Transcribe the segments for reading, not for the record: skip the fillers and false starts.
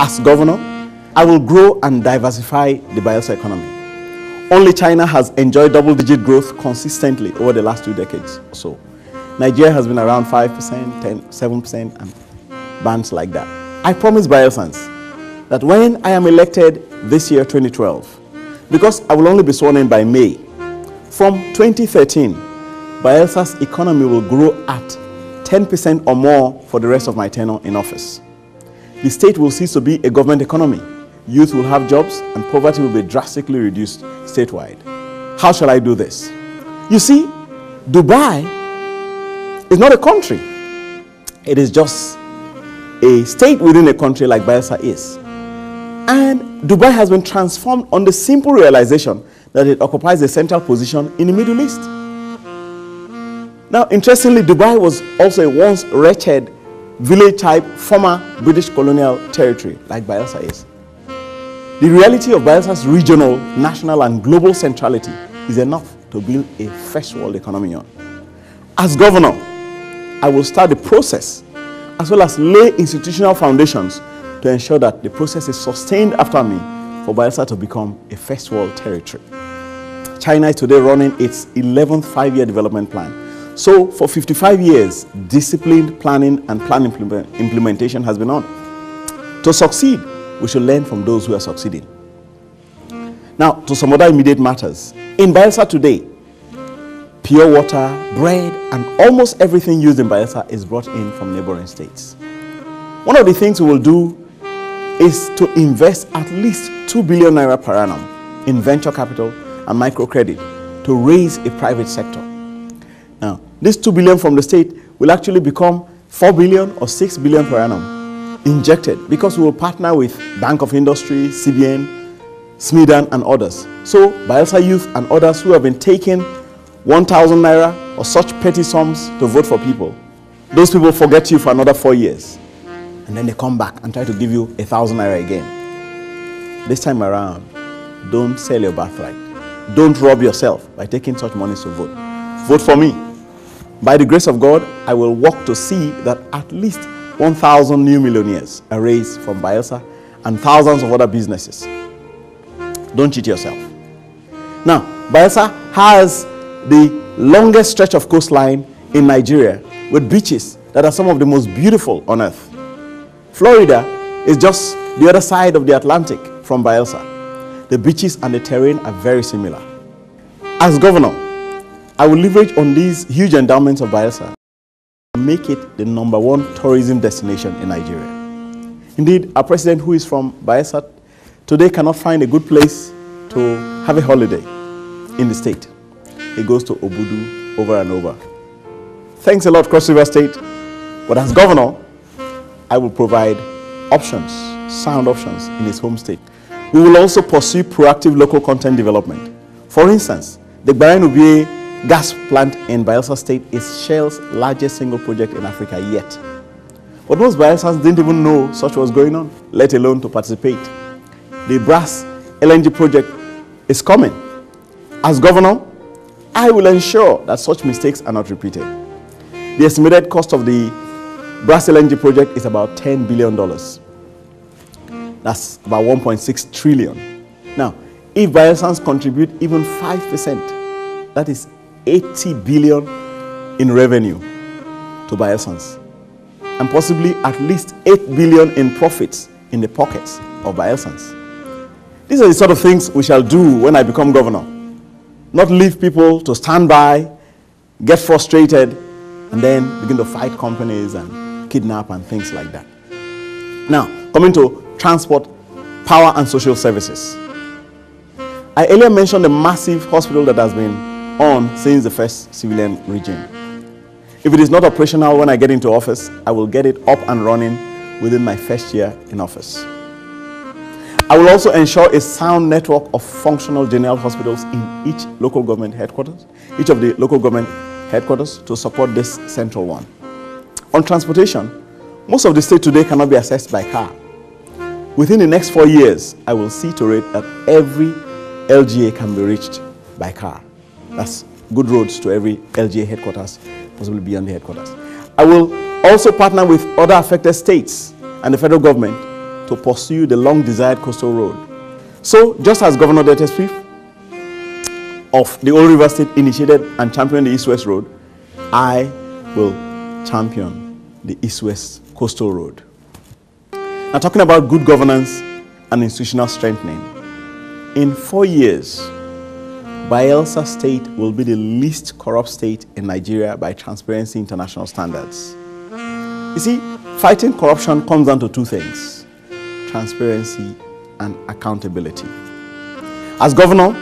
As governor, I will grow and diversify the Bayelsa economy. Only China has enjoyed double-digit growth consistently over the last 2 decades or so. Nigeria has been around 5%, 10%, 7%, and bands like that. I promise Bayelsans that when I am elected this year, 2012, because I will only be sworn in by May, from 2013, Bayelsa's economy will grow at 10% or more for the rest of my tenure in office. The state will cease to be a government economy. Youth will have jobs and poverty will be drastically reduced statewide. How shall I do this? You see, Dubai is not a country. It is just a state within a country like Bayelsa is. And Dubai has been transformed on the simple realization that it occupies a central position in the Middle East. Now, interestingly, Dubai was also a once wretched village-type former British colonial territory like Bayelsa is. The reality of Bayelsa's regional, national, and global centrality is enough to build a first-world economy on. As governor, I will start the process as well as lay institutional foundations to ensure that the process is sustained after me for Bayelsa to become a first-world territory. China is today running its 11th five-year development plan. So, for 55 years, disciplined planning and plan implementation has been on. To succeed, we should learn from those who are succeeding. Now, to some other immediate matters. In Bayelsa today, pure water, bread, and almost everything used in Bayelsa is brought in from neighboring states. One of the things we will do is to invest at least 2 billion naira per annum in venture capital and microcredit to raise a private sector. Now, this 2 billion from the state will actually become 4 billion or 6 billion per annum injected because we will partner with Bank of Industry, CBN, Smidan, and others. So, Bayelsa youth and others who have been taking 1,000 naira or such petty sums to vote for people, those people forget you for another 4 years. And then they come back and try to give you 1,000 naira again. This time around, don't sell your birthright. Don't rob yourself by taking such monies to vote. Vote for me. By the grace of God, I will work to see that at least 1,000 new millionaires are raised from Bayelsa and thousands of other businesses. Don't cheat yourself. Now, Bayelsa has the longest stretch of coastline in Nigeria with beaches that are some of the most beautiful on earth. Florida is just the other side of the Atlantic from Bayelsa. The beaches and the terrain are very similar. As governor, I will leverage on these huge endowments of Bayelsa and make it the #1 tourism destination in Nigeria. Indeed, our president, who is from Bayelsa, today cannot find a good place to have a holiday in the state. He goes to Obudu over and over. Thanks a lot, Cross River State. But as governor, I will provide options, sound options in his home state. We will also pursue proactive local content development. For instance, the Barren gas plant in Bayelsa State is Shell's largest single project in Africa yet. But most Bayelsans didn't even know such was going on, let alone to participate. The Brass LNG project is coming. As governor, I will ensure that such mistakes are not repeated. The estimated cost of the Brass LNG project is about $10 billion. That's about 1.6 trillion. Now, if Bayelsans contribute even 5%, that is 80 billion in revenue to Bayelsans, and possibly at least 8 billion in profits in the pockets of Bayelsans. These are the sort of things we shall do when I become governor. Not leave people to stand by, get frustrated, and then begin to fight companies and kidnap and things like that. Now, coming to transport, power, and social services. I earlier mentioned the massive hospital that has been on since the first civilian regime. If it is not operational when I get into office, I will get it up and running within my first year in office. I will also ensure a sound network of functional general hospitals in each local government headquarters, each of the local government headquarters, to support this central one. On transportation, most of the state today cannot be accessed by car. Within the next 4 years, I will see to it that every LGA can be reached by car. That's good roads to every LGA headquarters, possibly beyond the headquarters. I will also partner with other affected states and the federal government to pursue the long-desired coastal road. So, just as Governor Dete Swift of the Old River State initiated and championed the East-West Road, I will champion the East-West Coastal Road. Now, talking about good governance and institutional strengthening, in 4 years, Bayelsa State will be the least corrupt state in Nigeria by Transparency International standards. You see, fighting corruption comes down to two things: transparency and accountability. As governor,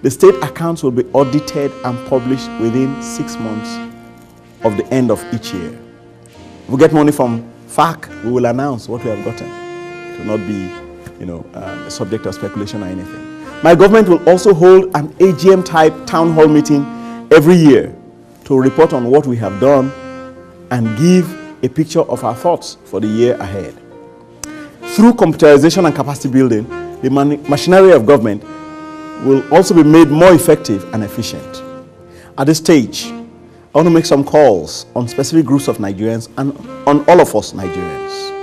the state accounts will be audited and published within 6 months of the end of each year. If we get money from FAC, we will announce what we have gotten. It will not be, a subject of speculation or anything. My government will also hold an AGM-type town hall meeting every year to report on what we have done and give a picture of our thoughts for the year ahead. Through computerization and capacity building, the machinery of government will also be made more effective and efficient. At this stage, I want to make some calls on specific groups of Nigerians and on all of us Nigerians.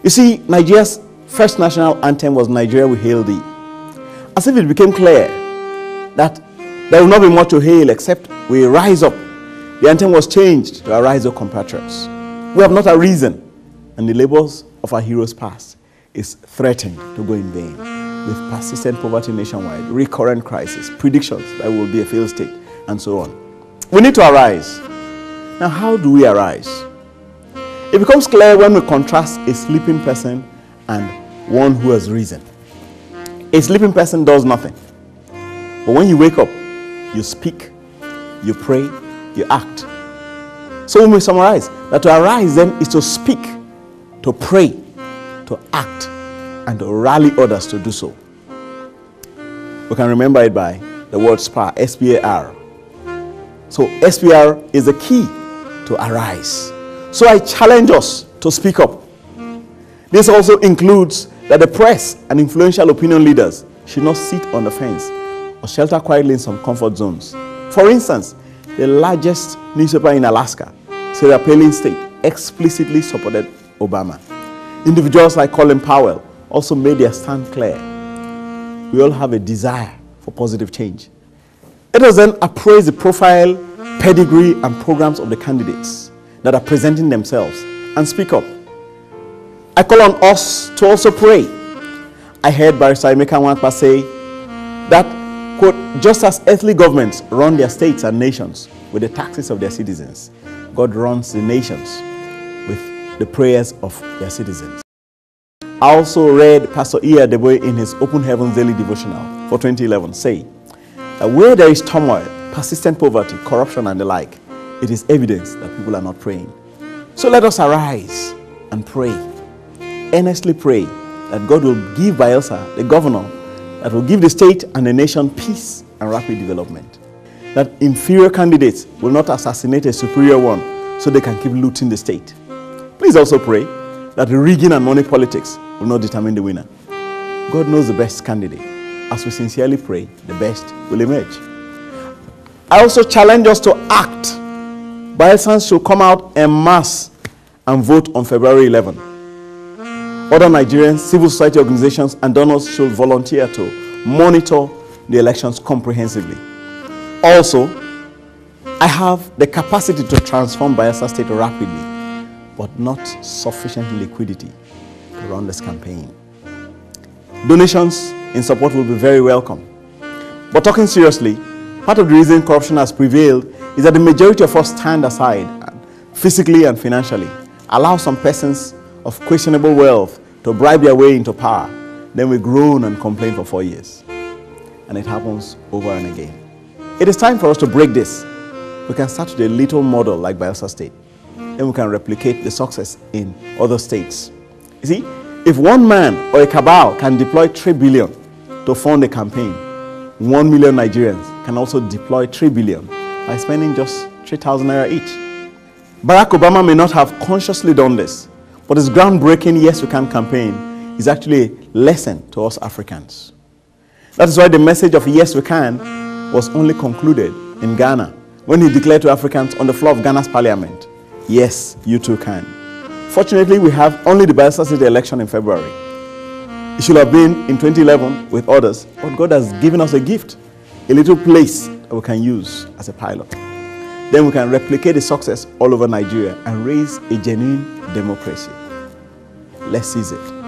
You see, Nigeria's first national anthem was "Nigeria We Hail Thee." As if it became clear that there will not be much to hail except we rise up, the anthem was changed to "Arise, O compatriots." We have not arisen, and the labors of our heroes past is threatened to go in vain, with persistent poverty nationwide, recurrent crisis, predictions that we will be a failed state, and so on. We need to arise. Now, how do we arise? It becomes clear when we contrast a sleeping person and one who has risen. A sleeping person does nothing. But when you wake up, you speak, you pray, you act. So we may summarize that to arise then is to speak, to pray, to act, and to rally others to do so. We can remember it by the word SPAR, S-P-A-R. So SPR is the key to arise. So I challenge us to speak up. This also includes that the press and influential opinion leaders should not sit on the fence or shelter quietly in some comfort zones. For instance, the largest newspaper in Alaska, Sarah Palin State, explicitly supported Obama. Individuals like Colin Powell also made their stand clear. We all have a desire for positive change. Let us then appraise the profile, pedigree, and programs of the candidates that are presenting themselves and speak up. I call on us to also pray. I heard Barrister Emeka Nwankpa say that, quote, just as earthly governments run their states and nations with the taxes of their citizens, God runs the nations with the prayers of their citizens. I also read Pastor E. Adeboye in his Open Heavens Daily Devotional for 2011 say that where there is turmoil, persistent poverty, corruption, and the like, it is evidence that people are not praying. So let us arise and pray. Earnestly pray that God will give Bayelsa, the governor, that will give the state and the nation peace and rapid development. That inferior candidates will not assassinate a superior one so they can keep looting the state. Please also pray that rigging and money politics will not determine the winner. God knows the best candidate. As we sincerely pray, the best will emerge. I also challenge us to act. Bayelsans should come out en masse and vote on February 11. Other Nigerians, civil society organizations, and donors should volunteer to monitor the elections comprehensively. Also, I have the capacity to transform Bayelsa State rapidly, but not sufficient liquidity to run this campaign. Donations in support will be very welcome. But talking seriously, part of the reason corruption has prevailed is that the majority of us stand aside, physically and financially, allow some persons of questionable wealth to bribe their way into power. Then we groan and complain for 4 years. And it happens over and again. It is time for us to break this. We can start with a little model like Bayelsa State. Then we can replicate the success in other states. You see, if one man or a cabal can deploy 3 billion to fund a campaign, 1 million Nigerians can also deploy 3 billion by spending just 3,000 naira each. Barack Obama may not have consciously done this, but his groundbreaking Yes We Can campaign is actually a lesson to us Africans. That is why the message of Yes We Can was only concluded in Ghana when he declared to Africans on the floor of Ghana's parliament, yes, you too can. Fortunately, we have only the Bayelsa City election in February. It should have been in 2011 with others, but God has given us a gift, a little place that we can use as a pilot. Then we can replicate the success all over Nigeria and raise a genuine democracy. Let's seize it.